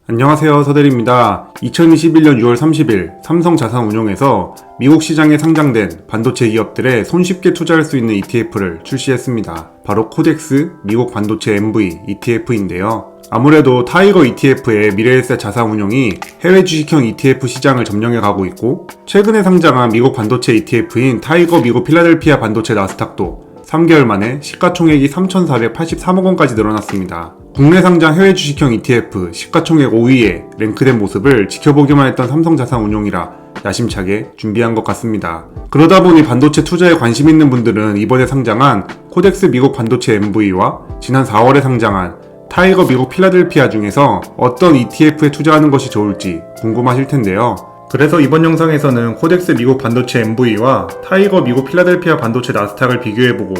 안녕하세요, 서대리입니다. 2021년 6월 30일 삼성자산운용에서 미국 시장에 상장된 반도체 기업들의 손쉽게 투자할 수 있는 ETF를 출시했습니다. 바로 코덱스 미국 반도체 MV ETF인데요. 아무래도 타이거 ETF의 미래에셋 자산운용이 해외 주식형 ETF 시장을 점령해 가고 있고, 최근에 상장한 미국 반도체 ETF인 타이거 미국 필라델피아 반도체 나스닥도 3개월 만에 시가총액이 3,483억 원까지 늘어났습니다. 국내 상장 해외 주식형 ETF 시가총액 5위에 랭크된 모습을 지켜보기만 했던 삼성자산운용이라 야심차게 준비한 것 같습니다. 그러다 보니 반도체 투자에 관심 있는 분들은 이번에 상장한 코덱스 미국 반도체 MV와 지난 4월에 상장한 타이거 미국 필라델피아 중에서 어떤 ETF에 투자하는 것이 좋을지 궁금하실 텐데요. 그래서 이번 영상에서는 코덱스 미국 반도체 MV와 타이거 미국 필라델피아 반도체 나스닥을 비교해보고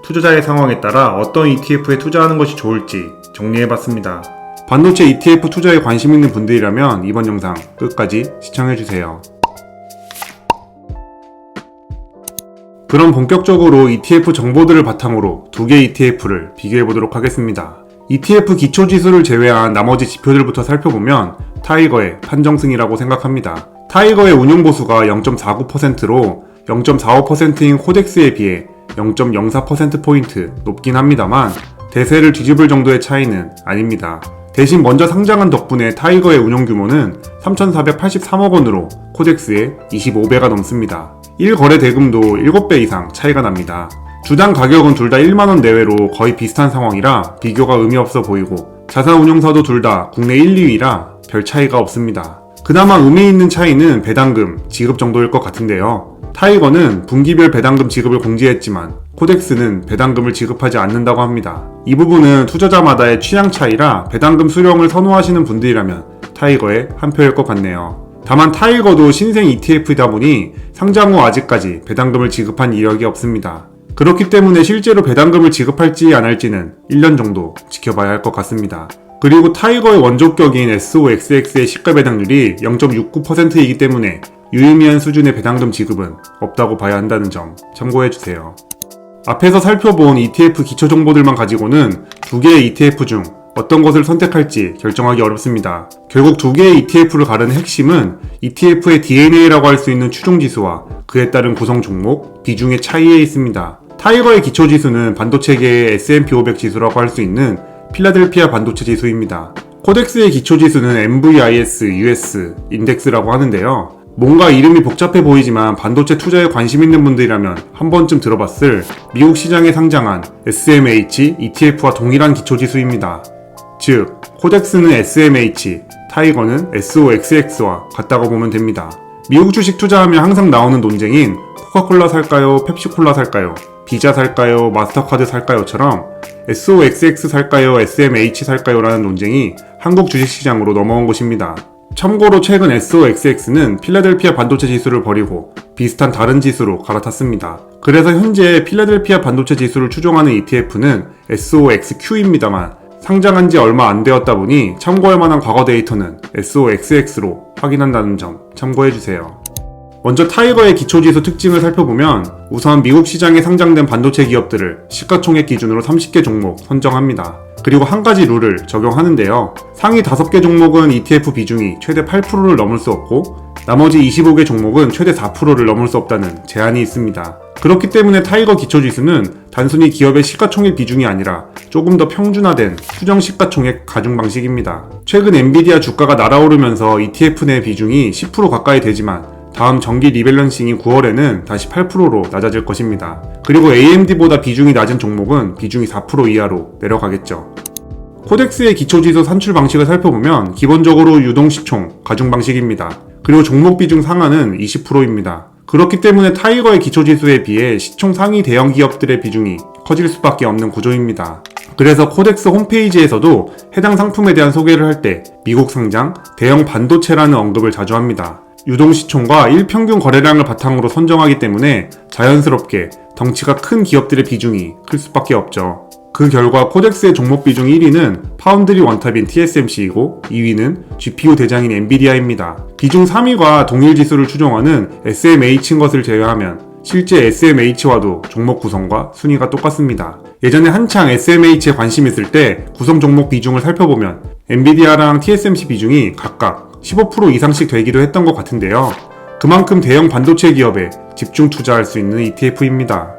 투자자의 상황에 따라 어떤 ETF에 투자하는 것이 좋을지 정리해봤습니다. 반도체 ETF 투자에 관심 있는 분들이라면 이번 영상 끝까지 시청해주세요. 그럼 본격적으로 ETF 정보들을 바탕으로 두 개 ETF를 비교해보도록 하겠습니다. ETF 기초지수를 제외한 나머지 지표들부터 살펴보면 타이거의 판정승이라고 생각합니다. 타이거의 운용보수가 0.49%로 0.45%인 코덱스에 비해 0.04%포인트 높긴 합니다만 대세를 뒤집을 정도의 차이는 아닙니다. 대신 먼저 상장한 덕분에 타이거의 운용규모는 3,483억 원으로 코덱스의 25배가 넘습니다. 1거래 대금도 7배 이상 차이가 납니다. 주당 가격은 둘 다 1만원 내외로 거의 비슷한 상황이라 비교가 의미 없어 보이고, 자산운용사도 둘 다 국내 1, 2위라 별 차이가 없습니다. 그나마 의미 있는 차이는 배당금 지급 정도일 것 같은데요. 타이거는 분기별 배당금 지급을 공지했지만 코덱스는 배당금을 지급하지 않는다고 합니다. 이 부분은 투자자마다의 취향 차이라 배당금 수령을 선호하시는 분들이라면 타이거의 한 표일 것 같네요. 다만 타이거도 신생 ETF이다 보니 상장 후 아직까지 배당금을 지급한 이력이 없습니다. 그렇기 때문에 실제로 배당금을 지급할지 안 할지는 1년 정도 지켜봐야 할 것 같습니다. 그리고 타이거의 원조격인 SOXX의 시가 배당률이 0.69%이기 때문에 유의미한 수준의 배당금 지급은 없다고 봐야 한다는 점 참고해주세요. 앞에서 살펴본 ETF 기초 정보들만 가지고는 두 개의 ETF 중 어떤 것을 선택할지 결정하기 어렵습니다. 결국 두 개의 ETF를 가르는 핵심은 ETF의 DNA라고 할 수 있는 추종지수와 그에 따른 구성 종목, 비중의 차이에 있습니다. 타이거의 기초지수는 반도체계의 S&P 500 지수라고 할 수 있는 필라델피아 반도체 지수입니다. 코덱스의 기초지수는 MVIS US 인덱스라고 하는데요. 뭔가 이름이 복잡해 보이지만 반도체 투자에 관심 있는 분들이라면 한 번쯤 들어봤을 미국 시장에 상장한 SMH ETF와 동일한 기초지수입니다. 즉, 코덱스는 SMH, 타이거는 SOXX와 같다고 보면 됩니다. 미국 주식 투자하면 항상 나오는 논쟁인 코카콜라 살까요? 펩시콜라 살까요? 비자 살까요? 마스터카드 살까요?처럼 SOXX 살까요? SMH 살까요? 라는 논쟁이 한국 주식시장으로 넘어온 것입니다. 참고로 최근 SOXX는 필라델피아 반도체 지수를 버리고 비슷한 다른 지수로 갈아탔습니다. 그래서 현재 필라델피아 반도체 지수를 추종하는 ETF는 SOXQ입니다만 상장한 지 얼마 안 되었다 보니 참고할 만한 과거 데이터는 SOXX로 확인한다는 점 참고해주세요. 먼저 타이거의 기초지수 특징을 살펴보면 우선 미국 시장에 상장된 반도체 기업들을 시가총액 기준으로 30개 종목 선정합니다. 그리고 한 가지 룰을 적용하는데요. 상위 5개 종목은 ETF 비중이 최대 8%를 넘을 수 없고 나머지 25개 종목은 최대 4%를 넘을 수 없다는 제한이 있습니다. 그렇기 때문에 타이거 기초지수는 단순히 기업의 시가총액 비중이 아니라 조금 더 평준화된 수정 시가총액 가중 방식입니다. 최근 엔비디아 주가가 날아오르면서 ETF 내 비중이 10% 가까이 되지만 다음 정기 리밸런싱인 9월에는 다시 8%로 낮아질 것입니다. 그리고 AMD보다 비중이 낮은 종목은 비중이 4% 이하로 내려가겠죠. 코덱스의 기초지수 산출 방식을 살펴보면 기본적으로 유동시총 가중 방식입니다. 그리고 종목 비중 상한은 20%입니다. 그렇기 때문에 타이거의 기초지수에 비해 시총 상위 대형 기업들의 비중이 커질 수밖에 없는 구조입니다. 그래서 코덱스 홈페이지에서도 해당 상품에 대한 소개를 할 때 미국 상장 대형 반도체라는 언급을 자주 합니다. 유동시총과 일평균 거래량을 바탕으로 선정하기 때문에 자연스럽게 덩치가 큰 기업들의 비중이 클 수밖에 없죠. 그 결과 코덱스의 종목 비중 1위는 파운드리 원탑인 TSMC이고 2위는 GPU 대장인 엔비디아입니다. 비중 3위가 동일 지수를 추종하는 SMH인 것을 제외하면 실제 SMH와도 종목 구성과 순위가 똑같습니다. 예전에 한창 SMH에 관심 있을 때 구성 종목 비중을 살펴보면 엔비디아랑 TSMC 비중이 각각 15% 이상씩 되기도 했던 것 같은데요. 그만큼 대형 반도체 기업에 집중 투자할 수 있는 ETF입니다.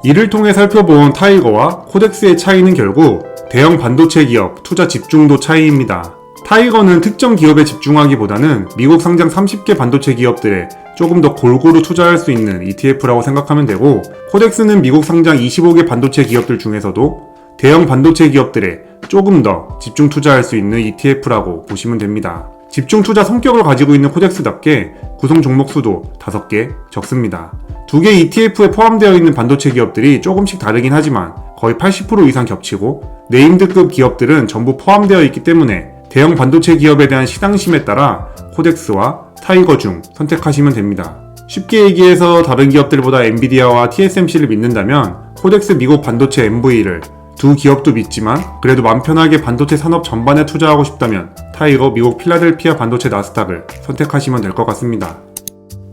이를 통해 살펴본 타이거와 코덱스의 차이는 결국 대형 반도체 기업 투자 집중도 차이입니다. 타이거는 특정 기업에 집중하기보다는 미국 상장 30개 반도체 기업들에 조금 더 골고루 투자할 수 있는 ETF라고 생각하면 되고, 코덱스는 미국 상장 25개 반도체 기업들 중에서도 대형 반도체 기업들에 조금 더 집중 투자할 수 있는 ETF라고 보시면 됩니다. 집중 투자 성격을 가지고 있는 코덱스답게 구성 종목 수도 5개 적습니다. 2개 ETF에 포함되어 있는 반도체 기업들이 조금씩 다르긴 하지만 거의 80% 이상 겹치고, 네임드급 기업들은 전부 포함되어 있기 때문에 대형 반도체 기업에 대한 시당심에 따라 코덱스와 타이거 중 선택하시면 됩니다. 쉽게 얘기해서 다른 기업들보다 엔비디아와 TSMC를 믿는다면 코덱스 미국 반도체 MV를 두 기업도 믿지만 그래도 맘 편하게 반도체 산업 전반에 투자하고 싶다면 타이거 미국 필라델피아 반도체 나스닥을 선택하시면 될 것 같습니다.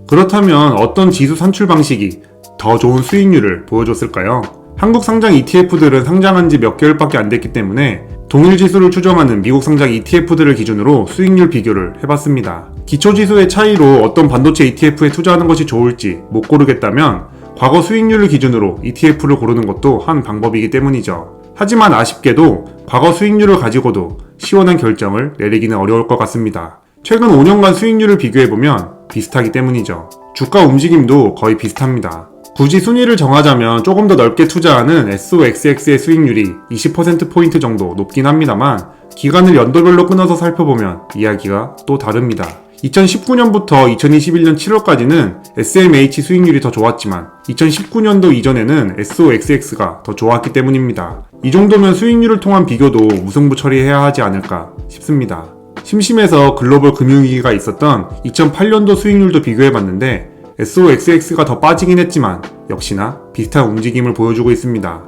그렇다면 어떤 지수 산출 방식이 더 좋은 수익률을 보여줬을까요? 한국 상장 ETF들은 상장한 지 몇 개월밖에 안 됐기 때문에 동일 지수를 추정하는 미국 상장 ETF들을 기준으로 수익률 비교를 해봤습니다. 기초지수의 차이로 어떤 반도체 ETF에 투자하는 것이 좋을지 못 고르겠다면 과거 수익률을 기준으로 ETF를 고르는 것도 한 방법이기 때문이죠. 하지만 아쉽게도 과거 수익률을 가지고도 시원한 결정을 내리기는 어려울 것 같습니다. 최근 5년간 수익률을 비교해보면 비슷하기 때문이죠. 주가 움직임도 거의 비슷합니다. 굳이 순위를 정하자면 조금 더 넓게 투자하는 SOXX의 수익률이 20%포인트 정도 높긴 합니다만 기간을 연도별로 끊어서 살펴보면 이야기가 또 다릅니다. 2019년부터 2021년 7월까지는 SMH 수익률이 더 좋았지만 2019년도 이전에는 SOXX가 더 좋았기 때문입니다. 이 정도면 수익률을 통한 비교도 무승부 처리해야 하지 않을까 싶습니다. 심심해서 글로벌 금융위기가 있었던 2008년도 수익률도 비교해봤는데 SOXX가 더 빠지긴 했지만 역시나 비슷한 움직임을 보여주고 있습니다.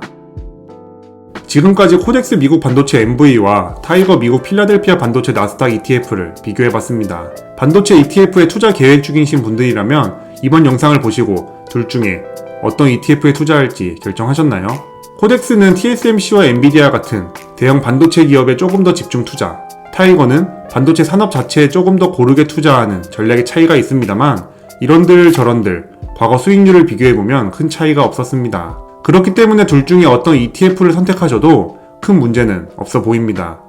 지금까지 코덱스 미국 반도체 MV와 타이거 미국 필라델피아 반도체 나스닥 ETF를 비교해봤습니다. 반도체 ETF에 투자 계획 중이신 분들이라면 이번 영상을 보시고 둘 중에 어떤 ETF에 투자할지 결정하셨나요? 코덱스는 TSMC와 엔비디아 같은 대형 반도체 기업에 조금 더 집중 투자, 타이거는 반도체 산업 자체에 조금 더 고르게 투자하는 전략의 차이가 있습니다만 이런들 저런들 과거 수익률을 비교해보면 큰 차이가 없었습니다. 그렇기 때문에 둘 중에 어떤 ETF를 선택하셔도 큰 문제는 없어 보입니다.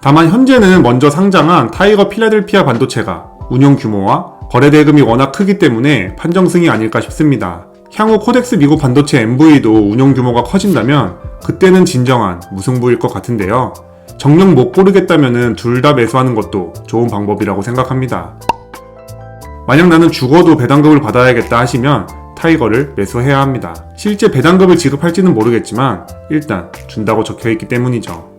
다만 현재는 먼저 상장한 타이거 필라델피아 반도체가 운용 규모와 거래 대금이 워낙 크기 때문에 판정승이 아닐까 싶습니다. 향후 코덱스 미국 반도체 MV도 운용 규모가 커진다면 그때는 진정한 무승부일 것 같은데요. 정녕 못 고르겠다면 둘 다 매수하는 것도 좋은 방법이라고 생각합니다. 만약 나는 죽어도 배당금을 받아야겠다 하시면 타이거를 매수해야 합니다. 실제 배당금을 지급할지는 모르겠지만 일단 준다고 적혀있기 때문이죠.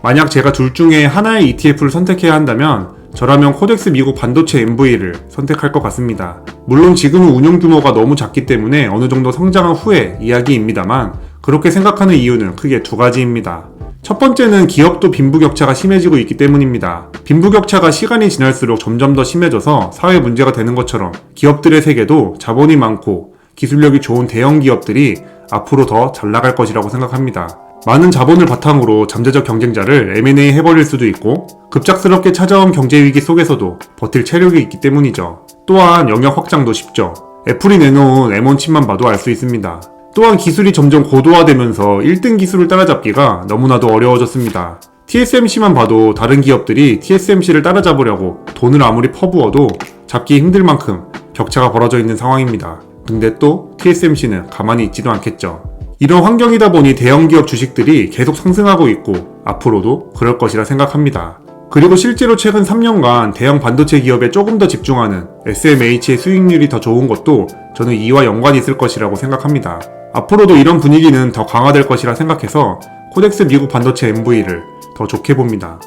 만약 제가 둘 중에 하나의 ETF를 선택해야 한다면 저라면 코덱스 미국 반도체 MV를 선택할 것 같습니다. 물론 지금은 운용 규모가 너무 작기 때문에 어느 정도 성장한 후의 이야기입니다만 그렇게 생각하는 이유는 크게 두 가지입니다. 첫 번째는 기업도 빈부격차가 심해지고 있기 때문입니다. 빈부격차가 시간이 지날수록 점점 더 심해져서 사회 문제가 되는 것처럼 기업들의 세계도 자본이 많고 기술력이 좋은 대형 기업들이 앞으로 더 잘 나갈 것이라고 생각합니다. 많은 자본을 바탕으로 잠재적 경쟁자를 M&A 해버릴 수도 있고 급작스럽게 찾아온 경제위기 속에서도 버틸 체력이 있기 때문이죠. 또한 영역 확장도 쉽죠. 애플이 내놓은 M1 칩만 봐도 알 수 있습니다. 또한 기술이 점점 고도화되면서 1등 기술을 따라잡기가 너무나도 어려워졌습니다. TSMC만 봐도 다른 기업들이 TSMC를 따라잡으려고 돈을 아무리 퍼부어도 잡기 힘들 만큼 격차가 벌어져 있는 상황입니다. 근데 또 TSMC는 가만히 있지도 않겠죠. 이런 환경이다 보니 대형 기업 주식들이 계속 상승하고 있고 앞으로도 그럴 것이라 생각합니다. 그리고 실제로 최근 3년간 대형 반도체 기업에 조금 더 집중하는 SMH의 수익률이 더 좋은 것도 저는 이와 연관이 있을 것이라고 생각합니다. 앞으로도 이런 분위기는 더 강화될 것이라 생각해서 코덱스 미국 반도체 MV를 더 좋게 봅니다.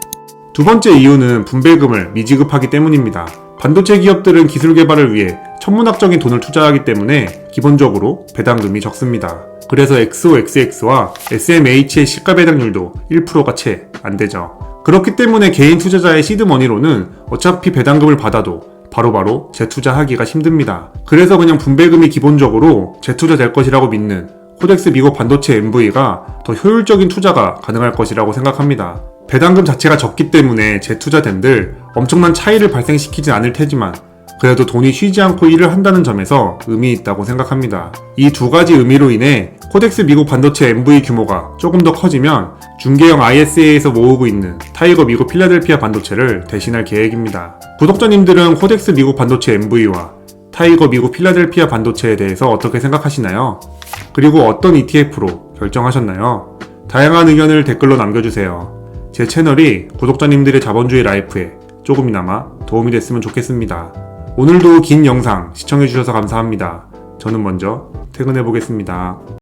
두 번째 이유는 분배금을 미지급하기 때문입니다. 반도체 기업들은 기술 개발을 위해 천문학적인 돈을 투자하기 때문에 기본적으로 배당금이 적습니다. 그래서 XOXX와 SMH의 시가 배당률도 1%가 채 안 되죠. 그렇기 때문에 개인 투자자의 시드머니로는 어차피 배당금을 받아도 바로바로 재투자하기가 힘듭니다. 그래서 그냥 분배금이 기본적으로 재투자될 것이라고 믿는 코덱스 미국 반도체 MV가 더 효율적인 투자가 가능할 것이라고 생각합니다. 배당금 자체가 적기 때문에 재투자됨들 엄청난 차이를 발생시키진 않을 테지만 그래도 돈이 쉬지 않고 일을 한다는 점에서 의미 있다고 생각합니다. 이 두 가지 의미로 인해 코덱스 미국 반도체 MV 규모가 조금 더 커지면 중개형 ISA에서 모으고 있는 타이거 미국 필라델피아 반도체를 대신할 계획입니다. 구독자님들은 코덱스 미국 반도체 MV와 타이거 미국 필라델피아 반도체에 대해서 어떻게 생각하시나요? 그리고 어떤 ETF로 결정하셨나요? 다양한 의견을 댓글로 남겨주세요. 제 채널이 구독자님들의 자본주의 라이프에 조금이나마 도움이 됐으면 좋겠습니다. 오늘도 긴 영상 시청해주셔서 감사합니다. 저는 먼저 퇴근해보겠습니다.